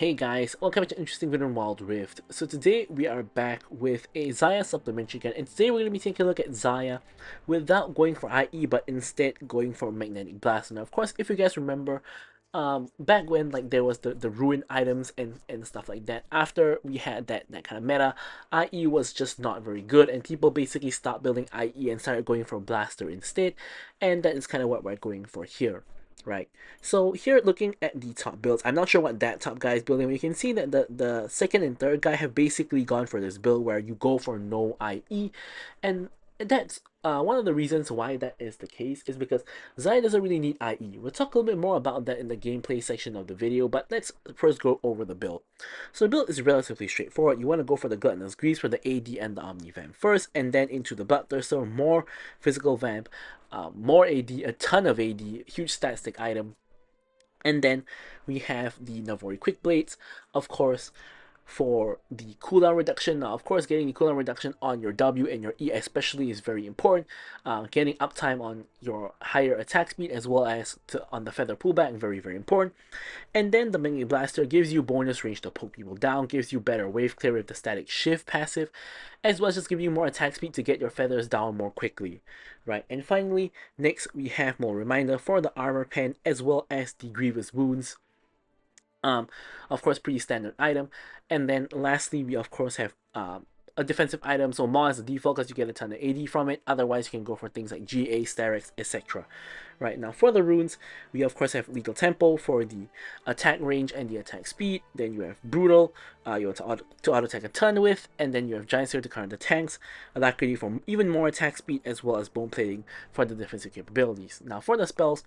Hey guys, welcome to an interesting video on Wild Rift. So today we are back with a Xayah supplementary again, and today we're going to be taking a look at Xayah without going for IE, but instead going for Magnetic Blast. Now, of course, if you guys remember, back when there was the ruin items and stuff like that, after we had that kind of meta, IE was just not very good, and people basically stopped building IE and started going for Blaster instead, and that is kind of what we're going for here. Right, so here looking at the top builds, I'm not sure what that top guy is building, but you can see that the second and third guy have basically gone for this build where you go for no IE, and that's one of the reasons why that is the case is because Xayah doesn't really need IE. We'll talk a little bit more about that in the gameplay section of the video, but let's first go over the build. So the build is relatively straightforward. You want to go for the Gluttonous Grease for the AD and the Omni Vamp first, and then into the Bloodthirster, more physical vamp, more AD, a ton of AD, huge stat stick item. And then we have the Navori Quick Blades, of course, for the cooldown reduction. Now, of course, getting the cooldown reduction on your W and your E especially is very important. Getting uptime on your higher attack speed as well as on the feather pullback, very, very important. And then the Magnetic Blaster gives you bonus range to poke people down, gives you better wave clear with the static shift passive, as well as just giving you more attack speed to get your feathers down more quickly. Right, and finally, next we have more reminder for the armor pen as well as the grievous wounds. Of course, pretty standard item. And then lastly, we of course have a defensive item. So Maw is the default because you get a ton of AD from it. Otherwise, you can go for things like GA, Starex, etc. Right, now for the runes, we of course have Lethal Tempo for the attack range and the attack speed. Then you have Brutal, you want to auto attack a ton with, and then you have Giant Sword to counter the tanks. Alacrity for even more attack speed as well as Bone Plating for the defensive capabilities. Now for the spells,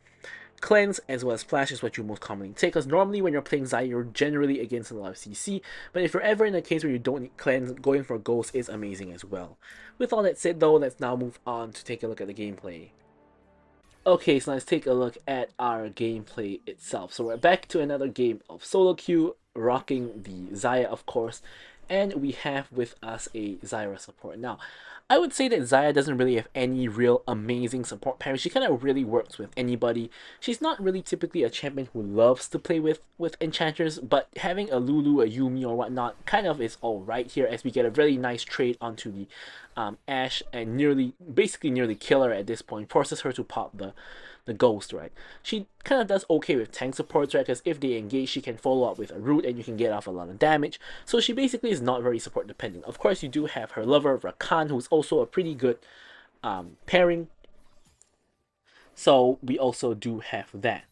Cleanse as well as Flash is what you most commonly take, because normally when you're playing Xayah, you're generally against a lot of CC, but if you're ever in a case where you don't need Cleanse, going for Ghost is amazing as well. With all that said though, let's now move on to take a look at the gameplay. Okay, so let's take a look at our gameplay itself. So we're back to another game of solo queue, rocking the Xayah of course, and we have with us a Xayah support. Now, I would say that Xayah doesn't really have any real amazing support pairing. She kind of really works with anybody. She's not really typically a champion who loves to play with enchanters, but having a Lulu, a Yuumi, or whatnot kind of is alright here, as we get a very nice trade onto the Ashe and basically nearly kill her at this point, forces her to pop the ghost, right? She kind of does okay with tank supports, right? Because if they engage, she can follow up with a root and you can get off a lot of damage. So she basically is not very support dependent. Of course, you do have her lover, Rakan, who's also a pretty good pairing. So we also do have that.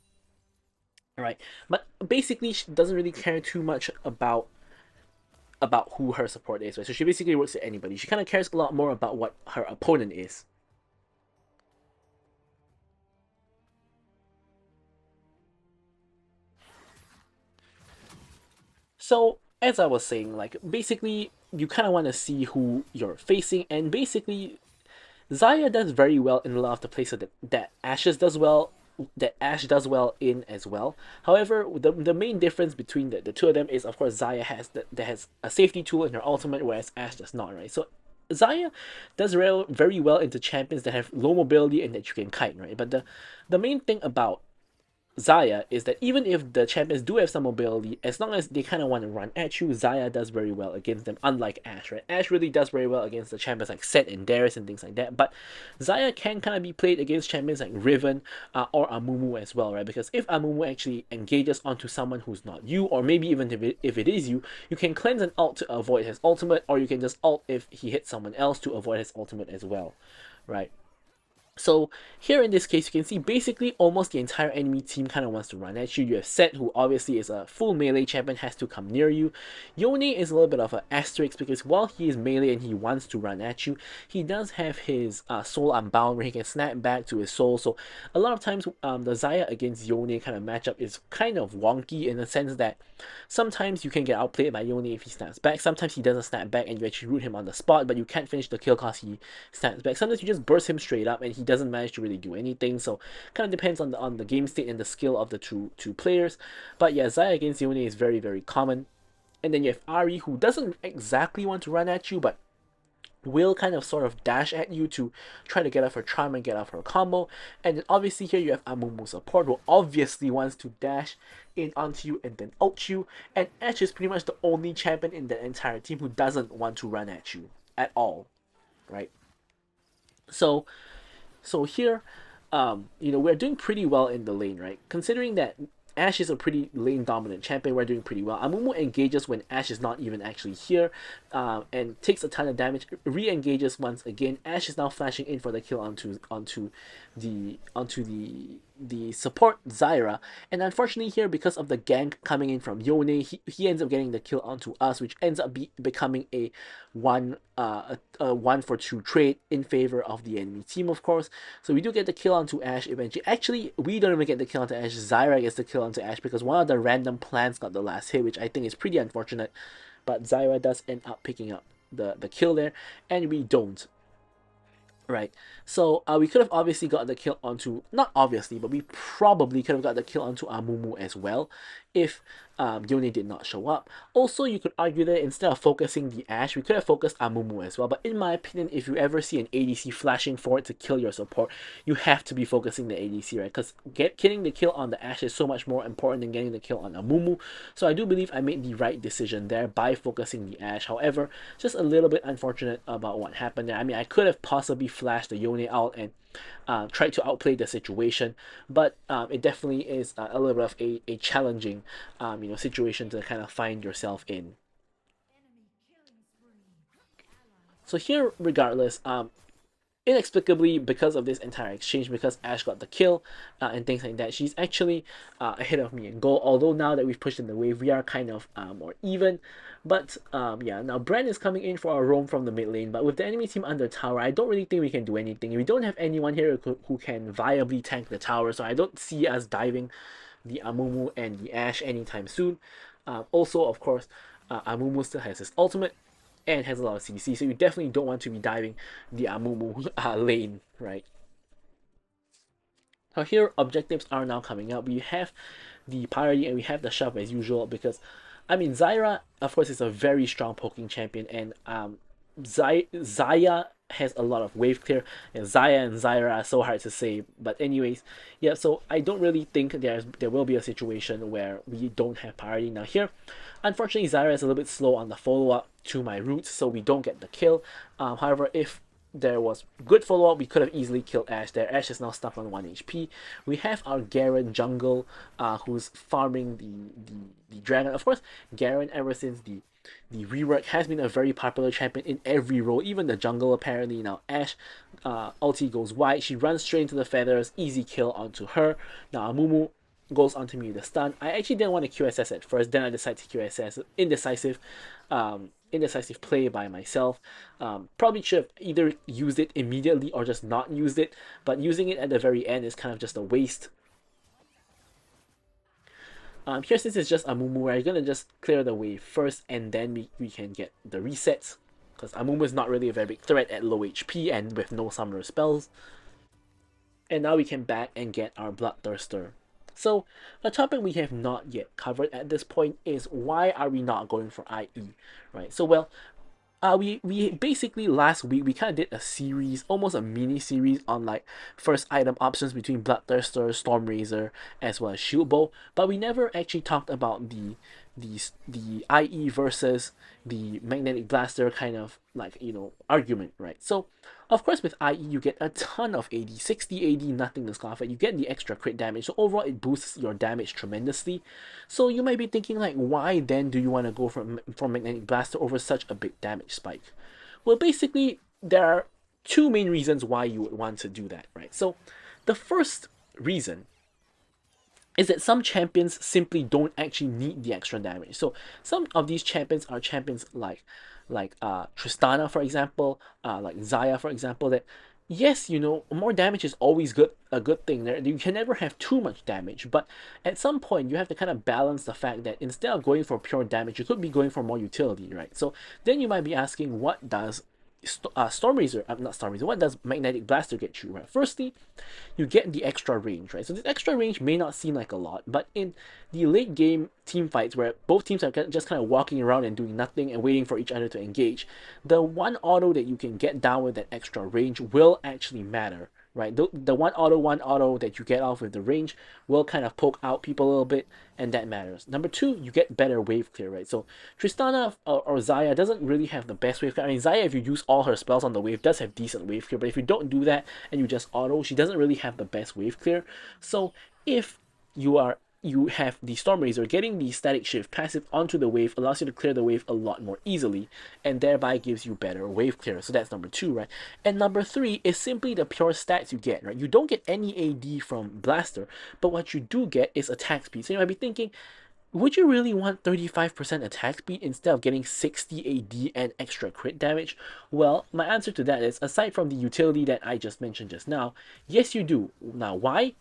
Alright, but basically she doesn't really care too much about who her support is, right? So she basically works with anybody. She kind of cares a lot more about what her opponent is. So, as I was saying, like, basically, you kind of want to see who you're facing, and basically, Xayah does very well in a lot of the places that Ashe does well in as well. However, the main difference between the two of them is, of course, Xayah has a safety tool in her ultimate, whereas Ashe does not, right? So Xayah does very well into champions that have low mobility and that you can kite, right? But the main thing about Xayah is that even if the champions do have some mobility, as long as they kind of want to run at you, Xayah does very well against them, unlike Ashe, right? Ashe really does very well against the champions like Set and Darius and things like that, but Xayah can kind of be played against champions like Riven or Amumu as well, right? Because if Amumu actually engages onto someone who's not you, or maybe even if it is you, you can cleanse an ult to avoid his ultimate, or you can just ult if he hits someone else to avoid his ultimate as well, right? So here in this case, you can see basically almost the entire enemy team kind of wants to run at you. You have Set, who obviously is a full melee champion, has to come near you. Yone is a little bit of an asterisk because while he is melee and he wants to run at you, he does have his soul unbound where he can snap back to his soul. So a lot of times the Xayah against Yone kind of matchup is kind of wonky in the sense that sometimes you can get outplayed by Yone if he snaps back. Sometimes he doesn't snap back and you actually root him on the spot, but you can't finish the kill because he snaps back. Sometimes you just burst him straight up and he doesn't manage to really do anything. So kind of depends on the game state and the skill of the two players. But yeah, Xayah against Yone is very, very common. And then you have Ari, who doesn't exactly want to run at you, but will kind of sort of dash at you to try to get off her charm and get off her combo. And then obviously here you have Amumu support, who obviously wants to dash in onto you and then ult you. And Ashe is pretty much the only champion in the entire team who doesn't want to run at you at all, right? So here, we're doing pretty well in the lane, right? Considering that Ashe is a pretty lane dominant champion, we're doing pretty well. Amumu engages when Ashe is not even actually here, and takes a ton of damage. Re-engages once again. Ashe is now flashing in for the kill onto the support Xayah, and unfortunately here, because of the gank coming in from Yone, he ends up getting the kill onto us, which ends up becoming a 1-for-2 trade in favor of the enemy team, of course. So we do get the kill onto Ashe eventually. Actually, we don't even get the kill onto Ashe. Xayah gets the kill onto Ashe because one of the random plants got the last hit, which I think is pretty unfortunate. But Xayah does end up picking up the kill there, and we don't. Right, so we could have obviously got the kill onto, not obviously, but we probably could have got the kill onto Amumu as well if Yone did not show up. Also, you could argue that instead of focusing the Ashe, we could have focused Amumu as well. But in my opinion, if you ever see an ADC flashing forward to kill your support, you have to be focusing the ADC, right? Because getting the kill on the Ashe is so much more important than getting the kill on Amumu. So I do believe I made the right decision there by focusing the Ashe. However, just a little bit unfortunate about what happened there. I mean, I could have possibly flashed the Yone out and tried to outplay the situation, but it definitely is a little bit of a challenging situation to kind of find yourself in. So here, regardless, inexplicably, because of this entire exchange, because Ashe got the kill and things like that, she's actually ahead of me in goal. Although now that we've pushed in the wave, we are kind of more even. But yeah, now Brand is coming in for a roam from the mid lane, but with the enemy team under tower, I don't really think we can do anything. We don't have anyone here who can viably tank the tower, so I don't see us diving the Amumu and the Ashe anytime soon. Also, of course, Amumu still has his ultimate and has a lot of CC, so you definitely don't want to be diving the Amumu lane, right? So here, objectives are now coming up. We have the priority and we have the shove as usual because, I mean, Xayah, of course, is a very strong poking champion, and Xayah has a lot of wave clear, and Xayah and Xayah are so hard to say. But anyways, yeah, so I don't really think there will be a situation where we don't have priority. Now here, unfortunately, Xayah is a little bit slow on the follow-up to my roots, so we don't get the kill. However, if there was good follow-up, we could have easily killed Ashe there. Ashe is now stuck on 1 HP. We have our Garen jungle, who's farming the dragon. Of course, Garen, ever since the rework, has been a very popular champion in every role, even the jungle apparently. Now Ashe, ulti goes wide, she runs straight into the feathers, easy kill onto her. Now Amumu goes onto me with a stun. I actually didn't want to QSS at first, then I decided to QSS. Indecisive play by myself. Probably should have either used it immediately or just not used it, but using it at the very end is kind of just a waste. Here, since it's just Amumu, we're gonna just clear the wave first, and then we can get the resets, because Amumu is not really a very big threat at low HP and with no summoner spells. And now we can back and get our Bloodthirster. So, a topic we have not yet covered at this point is why are we not going for IE, right? So, well, we basically last week we kind of did a series, almost a mini series on like first item options between Bloodthirster, Stormrazor, as well as Shield Bow, but we never actually talked about the IE versus the Magnetic Blaster kind of like argument, right? So of course with IE you get a ton of AD, 60 AD, nothing to scoff at. You get the extra crit damage, so overall it boosts your damage tremendously. So you might be thinking like, why then do you want to go for Magnetic Blaster over such a big damage spike? Well, basically there are two main reasons why you would want to do that, right? So the first reason is that some champions simply don't actually need the extra damage. So some of these champions are champions like Tristana, for example, like Xayah, for example, that yes, more damage is always a good thing. You can never have too much damage, but at some point you have to kind of balance the fact that instead of going for pure damage, you could be going for more utility, right? So then you might be asking, what does Storm Razor, not Storm Razor, what does Magnetic Blaster get you, right? Firstly, you get the extra range, right? So this extra range may not seem like a lot, but in the late game team fights where both teams are just kind of walking around and doing nothing and waiting for each other to engage, the one auto that you can get down with that extra range will actually matter, right? The one auto that you get off with the range will kind of poke out people a little bit, and that matters. Number two, you get better wave clear, right? So Tristana or Xayah doesn't really have the best wave clear. I mean, Xayah, if you use all her spells on the wave, does have decent wave clear, but if you don't do that and you just auto, she doesn't really have the best wave clear. So if you have the Storm Razor, getting the Static Shift passive onto the wave allows you to clear the wave a lot more easily, and thereby gives you better wave clear. So that's number two, right? And number three is simply the pure stats you get, right? You don't get any AD from Blaster, but what you do get is attack speed. So you might be thinking, would you really want 35% attack speed instead of getting 60 AD and extra crit damage? Well, my answer to that is, aside from the utility that I just mentioned just now, yes you do. Now why?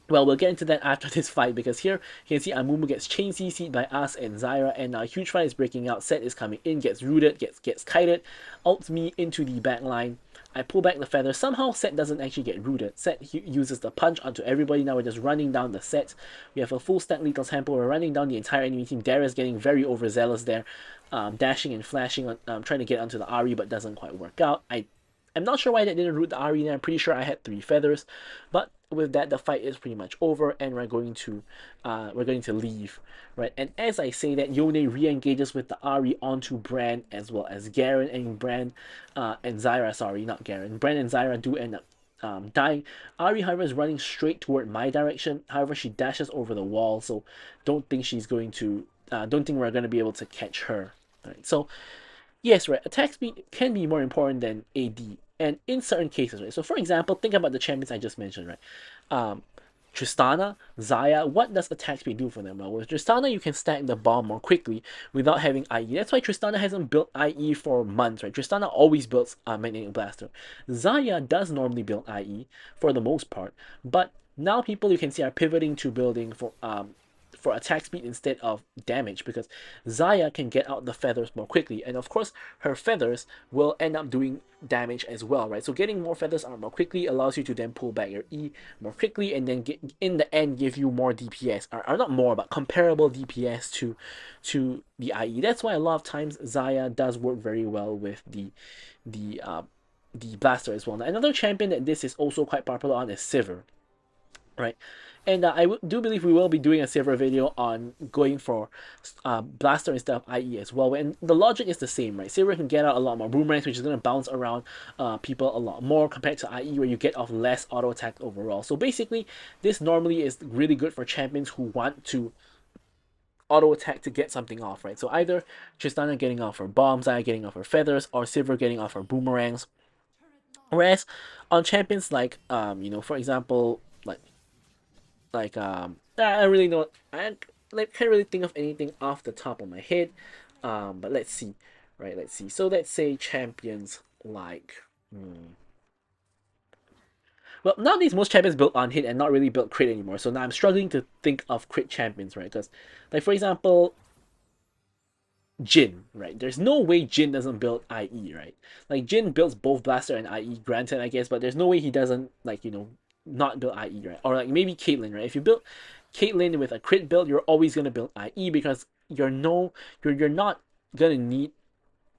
Well, we'll get into that after this fight, because here you can see Amumu gets chain CC'd by us and Xayah, and a huge fight is breaking out. Set is coming in, gets rooted, gets kited, ults me into the back line. I pull back the feather. Somehow Set doesn't actually get rooted. Set uses the punch onto everybody. Now we're just running down the set. We have a full stack lethal tempo. We're running down the entire enemy team. Darius getting very overzealous there, dashing and flashing, trying to get onto the Ahri, but doesn't quite work out. I'm not sure why that didn't root the Ahri there. I'm pretty sure I had 3 feathers, but with that, the fight is pretty much over, and we're going to leave, right? And as I say that, Yone re-engages with the Ahri onto Bran as well as Garen, and Bran and Xayah, sorry, not Garen. Bran and Xayah do end up dying. Ahri, however, is running straight toward my direction. However, she dashes over the wall, so don't think she's going to. Don't think we're going to be able to catch her. All right, so yes, right. Attack speed can be more important than AD, and in certain cases, right. So, for example, think about the champions I just mentioned, right. Tristana, Xayah, what does attack speed do for them? Well, with Tristana, you can stack the bomb more quickly without having IE. That's why Tristana hasn't built IE for months, right? Tristana always builds Magnetic Blaster. Xayah does normally build IE for the most part, but now people, you can see, are pivoting to building for attack speed instead of damage, because Xayah can get out the feathers more quickly, and of course her feathers will end up doing damage as well, right? So getting more feathers out more quickly allows you to then pull back your E more quickly, and then in the end give you more DPS, or not more, but comparable DPS to the IE. That's why a lot of times Xayah does work very well with the blaster as well. Now, another champion that this is also quite popular on is Sivir, right? And do believe we will be doing a Sivir video on going for Blaster instead of IE as well. And the logic is the same, right? Sivir can get out a lot more boomerangs, which is going to bounce around people a lot more compared to IE, where you get off less auto attack overall. So basically, this normally is really good for champions who want to auto attack to get something off, right? So either Tristana getting off her bombs, Xayah getting off her feathers, or Sivir getting off her boomerangs. Whereas on champions like for example, I really don't, can't really think of anything off the top of my head, but let's see, right? Let's see. So let's say champions like, well, nowadays most champions build on hit and not really build crit anymore. So now I'm struggling to think of crit champions, right? Because, like, for example, Jin, right? There's no way Jin doesn't build IE, right? Like, Jin builds both Blaster and IE, granted, I guess, but there's no way he doesn't, not build IE, right? Or like maybe Caitlyn, right? If you build Caitlyn with a crit build, you're always gonna build IE, because you're not gonna need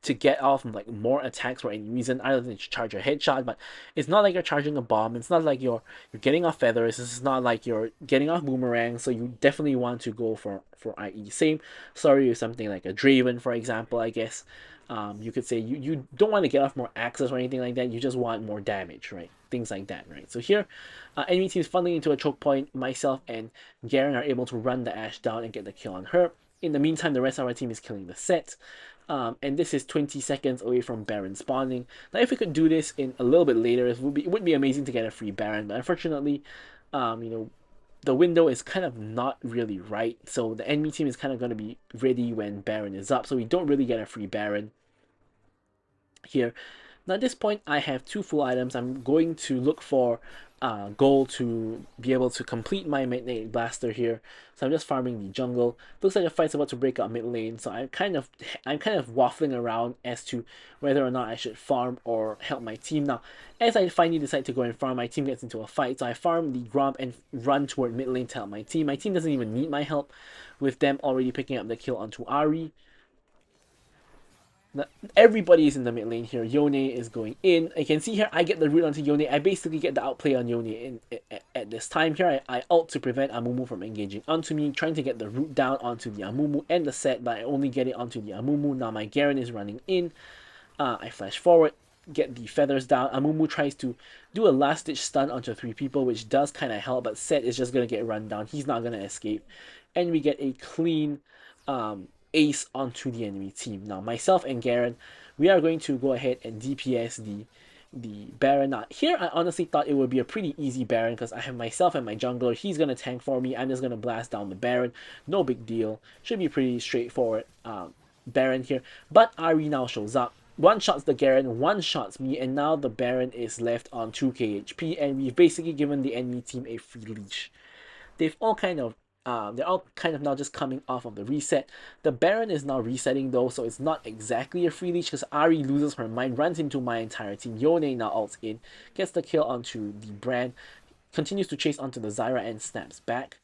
to get off like more attacks for any reason other than to charge a headshot. But it's not like you're charging a bomb. It's not like you're getting off feathers. It's not like you're getting off boomerang. So you definitely want to go for IE. Same story with something like a Draven, for example. I guess you could say you don't want to get off more access or anything like that. You just want more damage, right? Things like that, right? So here, enemy team is funneling into a choke point. Myself and Garen are able to run the Ashe down and get the kill on her. In the meantime, the rest of our team is killing the set. And this is 20 seconds away from Baron spawning. Now, if we could do this in a little bit later, it would be amazing to get a free Baron. But unfortunately, the window is kind of not really right. So the enemy team is kind of going to be ready when Baron is up. So we don't really get a free Baron here. Now at this point, I have 2 full items. I'm going to look for goal to be able to complete my magnetic blaster here. So I'm just farming the jungle. Looks like a fight's about to break out mid lane, so I'm kind of waffling around as to whether or not I should farm or help my team. Now, as I finally decide to go and farm, my team gets into a fight, so I farm the Gromp and run toward mid lane to help my team. My team doesn't even need my help, with them already picking up the kill onto Ari. Everybody is in the mid lane here. Yone is going in. You can see here, I get the root onto Yone. I basically get the outplay on Yone at this time here. I ult to prevent Amumu from engaging onto me, trying to get the root down onto the Amumu and the set, but I only get it onto the Amumu. Now my Garen is running in. I flash forward, get the feathers down. Amumu tries to do a last ditch stun onto 3 people, which does kind of help, but Set is just going to get run down. He's not going to escape. And we get a clean ace onto the enemy team. Now, myself and Garen, we are going to go ahead and DPS the Baron. Now, here I honestly thought it would be a pretty easy Baron because I have myself and my jungler. He's going to tank for me. I'm just going to blast down the Baron. No big deal. Should be pretty straightforward Baron here. But Ari now shows up. One shots the Garen, one shots me, and now the Baron is left on 2k HP, and we've basically given the enemy team a free leash. They've all kind of they're all kind of now just coming off of the reset. The Baron is now resetting though, so it's not exactly a free leash because Ari loses her mind, runs into my entire team. Yone now ults in, gets the kill onto the Brand, continues to chase onto the Xayah and snaps back.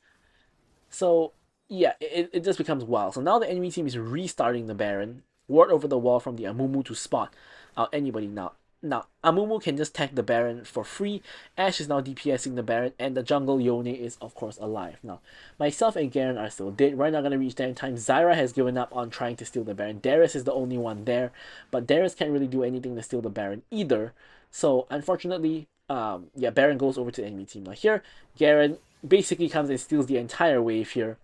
So yeah, it just becomes wild. So now the enemy team is restarting the Baron. Ward over the wall from the Amumu to spot out anybody now. Now, Amumu can just tag the Baron for free. Ashe is now DPSing the Baron, and the jungle Yone is, of course, alive. Now, myself and Garen are still dead. We're not going to reach there in time. Xayah has given up on trying to steal the Baron. Darius is the only one there, but Darius can't really do anything to steal the Baron either. So, unfortunately, yeah, Baron goes over to the enemy team. Now, here, Garen basically comes and steals the entire wave here.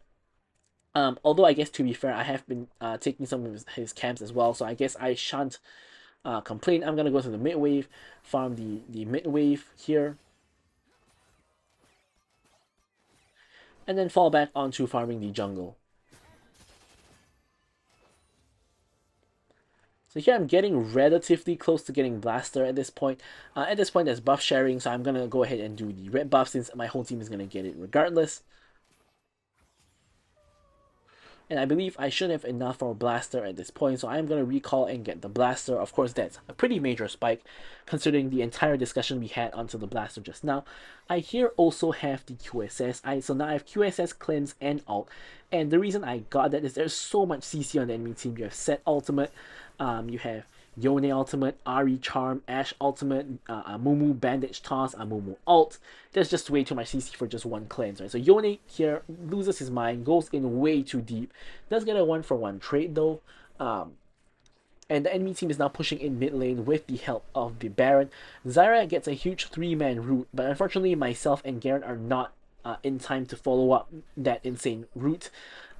Although I guess to be fair, I have been taking some of his camps as well, so I guess I shan't complain. I'm gonna go to the mid wave, farm the mid wave here, and then fall back onto farming the jungle. So here I'm getting relatively close to getting Blaster at this point. At this point there's buff sharing, so I'm gonna go ahead and do the red buff since my whole team is gonna get it regardless. And I believe I should have enough for a Blaster at this point, so I'm going to recall and get the Blaster. Of course, that's a pretty major spike, considering the entire discussion we had onto the Blaster just now. I here also have the QSS. So now I have QSS, Cleanse, and Ult. And the reason I got that is there's so much CC on the enemy team. You have Set Ultimate, you have Yone Ultimate, Ari Charm, Ashe Ultimate, Amumu Bandage Toss, Amumu Ult. There's just way too much CC for just one cleanse, right? So Yone here loses his mind, goes in way too deep. Does get a 1-for-1 trade though. And the enemy team is now pushing in mid lane with the help of the Baron. Xayah gets a huge 3-man route, but unfortunately myself and Garen are not in time to follow up that insane route.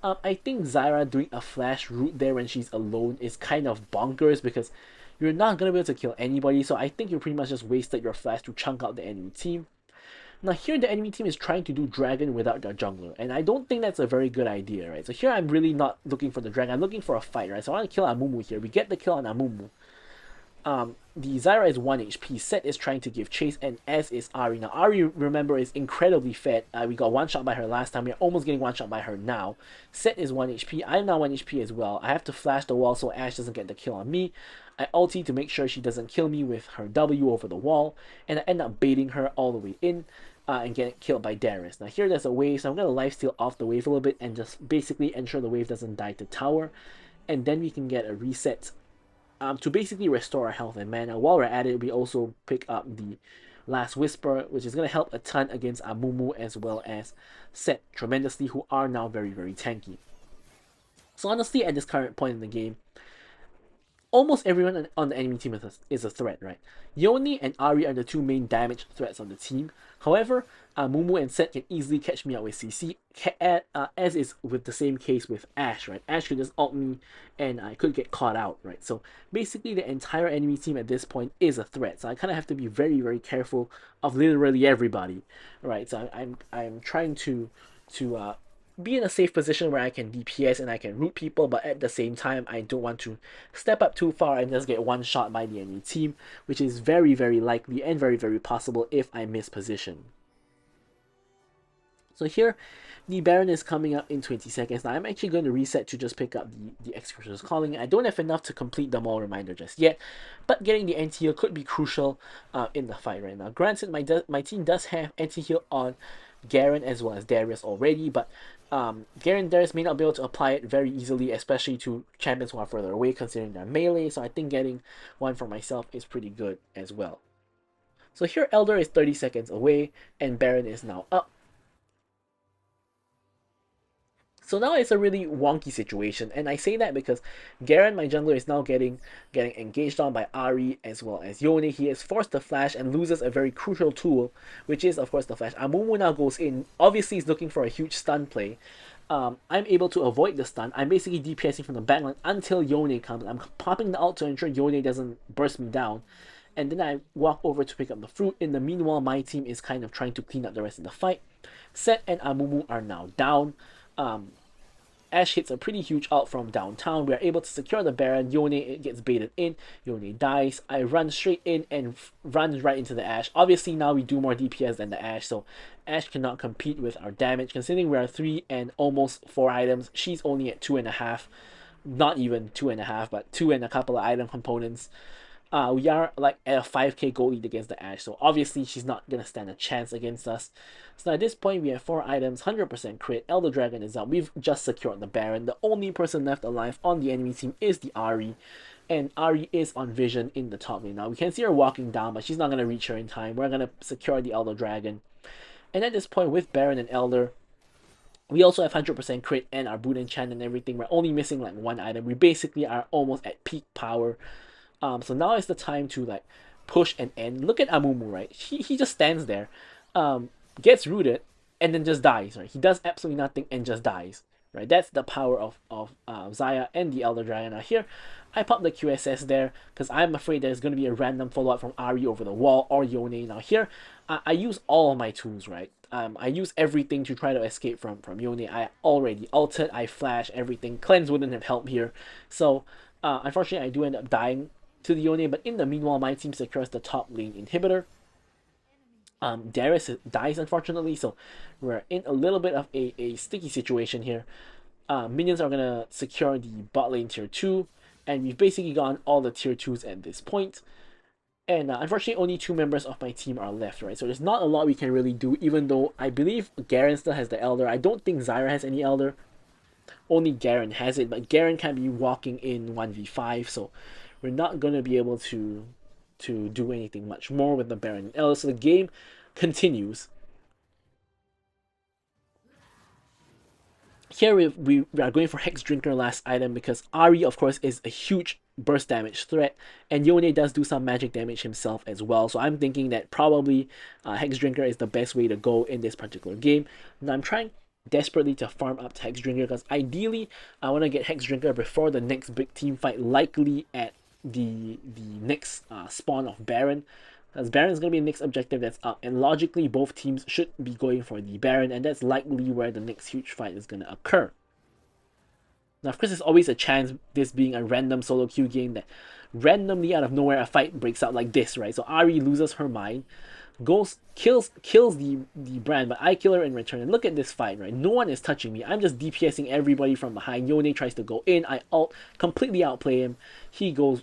I think Xayah doing a flash route there when she's alone is kind of bonkers because you're not going to be able to kill anybody, so I think you pretty much just wasted your flash to chunk out the enemy team. Now here the enemy team is trying to do dragon without their jungler, and I don't think that's a very good idea, right? So here I'm really not looking for the dragon, I'm looking for a fight, right? So I want to kill Amumu here. We get the kill on Amumu. The Xayah is 1 HP, Set is trying to give chase, and as is Ari. Now Ari, remember, is incredibly fed. We got 1-shot by her last time, we're almost getting 1-shot by her now. Set is 1 HP, I'm now 1 HP as well. I have to flash the wall so Ashe doesn't get the kill on me. I ulti to make sure she doesn't kill me with her W over the wall, and I end up baiting her all the way in. And get killed by Darius. Now here there's a wave, so I'm going to lifesteal off the wave a little bit and just basically ensure the wave doesn't die to tower. And then we can get a reset to basically restore our health and mana. While we're at it, we also pick up the Last Whisper, which is going to help a ton against Amumu as well as Set tremendously, who are now very, very tanky. So honestly, at this current point in the game, almost everyone on the enemy team is a threat, right? Yone and Ari are the 2 main damage threats on the team. However, Mumu and Set can easily catch me out with CC, as is with the same case with Ashe, right? Ashe could just ult me and I could get caught out, right? So basically the entire enemy team at this point is a threat. So I kind of have to be very, very careful of literally everybody, right? So I'm trying to be in a safe position where I can DPS and I can root people, but at the same time, I don't want to step up too far and just get one shot by the enemy team, which is very, very likely and very, very possible if I miss position. So here, the Baron is coming up in 20 seconds. Now I'm actually going to reset to just pick up the Executioner's Calling. I don't have enough to complete the Maul Reminder just yet, but getting the anti-heal could be crucial in the fight right now. Granted, my team does have anti-heal on Garen as well as Darius already, but Garen and Darius may not be able to apply it very easily, especially to champions who are further away considering their melee, so I think getting one for myself is pretty good as well. So here Elder is 30 seconds away, and Baron is now up. So now it's a really wonky situation, and I say that because Garen, my jungler, is now getting engaged on by Ahri as well as Yone. He is forced to flash and loses a very crucial tool, which is of course the flash. Amumu now goes in. Obviously, he's looking for a huge stun play. I'm able to avoid the stun. I'm basically DPSing from the backline until Yone comes. I'm popping the ult to ensure Yone doesn't burst me down. And then I walk over to pick up the fruit. In the meanwhile, my team is kind of trying to clean up the rest of the fight. Set and Amumu are now down. Ashe hits a pretty huge ult from downtown. We are able to secure the Baron. Yone gets baited in. Yone dies. I run straight in and run right into the Ashe. Obviously now we do more DPS than the Ashe, so Ashe cannot compete with our damage. Considering we are 3 and almost 4 items, she's only at 2.5. Not even 2.5, but 2 and a couple of item components. We are like at a 5k gold lead against the Ashe, so obviously she's not gonna stand a chance against us. So at this point we have 4 items, 100% crit, Elder Dragon is up, we've just secured the Baron. The only person left alive on the enemy team is the Ahri, and Ahri is on vision in the top lane. Now we can see her walking down, but she's not gonna reach her in time. We're gonna secure the Elder Dragon. And at this point with Baron and Elder, we also have 100% crit and our boot enchant and everything. We're only missing like 1 item. We basically are almost at peak power. So now is the time to like push and end. Look at Amumu, right? He just stands there, gets rooted, and then just dies, right? He does absolutely nothing and just dies, right? That's the power of Xayah and the Elder Dragon. Now here, I pop the QSS there because I'm afraid there's going to be a random follow-up from Ahri over the wall or Yone. Now here, I use all of my tools, right? I use everything to try to escape from Yone. I already ulted, I flash, everything. Cleanse wouldn't have helped here. So, unfortunately, I do end up dying to the Yone, but in the meanwhile, my team secures the top lane inhibitor. Darius dies, unfortunately, so we're in a little bit of a sticky situation here. Minions are going to secure the bot lane tier 2, and we've basically gotten all the tier 2s at this point. And unfortunately, only 2 members of my team are left, right? So there's not a lot we can really do, even though I believe Garen still has the Elder. I don't think Xayah has any Elder. Only Garen has it, but Garen can't be walking in 1v5, so we're not going to be able to do anything much more with the Baron and Elder. So the game continues. Here we are going for Hex Drinker last item because Ahri, of course, is a huge burst damage threat, and Yone does do some magic damage himself as well. So I'm thinking that probably Hex Drinker is the best way to go in this particular game. Now I'm trying desperately to farm up to Hex Drinker because ideally I want to get Hex Drinker before the next big team fight, likely at the next spawn of Baron, as Baron is going to be the next objective that's up, and logically both teams should be going for the Baron, and that's likely where the next huge fight is going to occur. Now of course there's always a chance, this being a random solo queue game, that randomly out of nowhere a fight breaks out like this, right? So Ahri loses her mind, kills the brand, but I kill her in return. And look at this fight, right? No one is touching me. I'm just DPSing everybody from behind. Yone tries to go in. I completely outplay him. He goes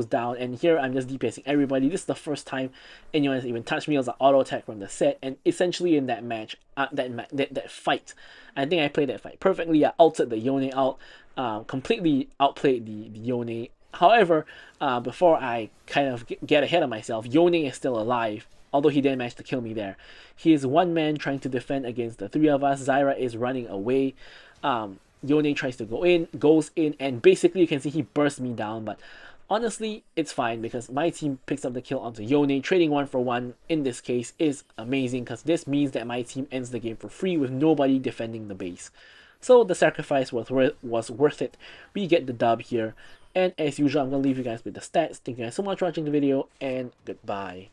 down, and here I'm just DPSing everybody. This is the first time anyone has even touched me. It was an auto attack from the set, and essentially in that match, that fight, I think I played that fight perfectly. I ulted the Yone out, completely outplayed the Yone. However, before I kind of get ahead of myself, Yone is still alive, although he didn't manage to kill me there. He is one man trying to defend against the 3 of us. Xayah is running away. Yone tries to go in, goes in, and basically you can see he bursts me down, but honestly, it's fine because my team picks up the kill onto Yone. Trading 1 for 1 in this case is amazing because this means that my team ends the game for free with nobody defending the base. So the sacrifice was worth it. We get the dub here. And as usual, I'm going to leave you guys with the stats. Thank you guys so much for watching the video, and goodbye.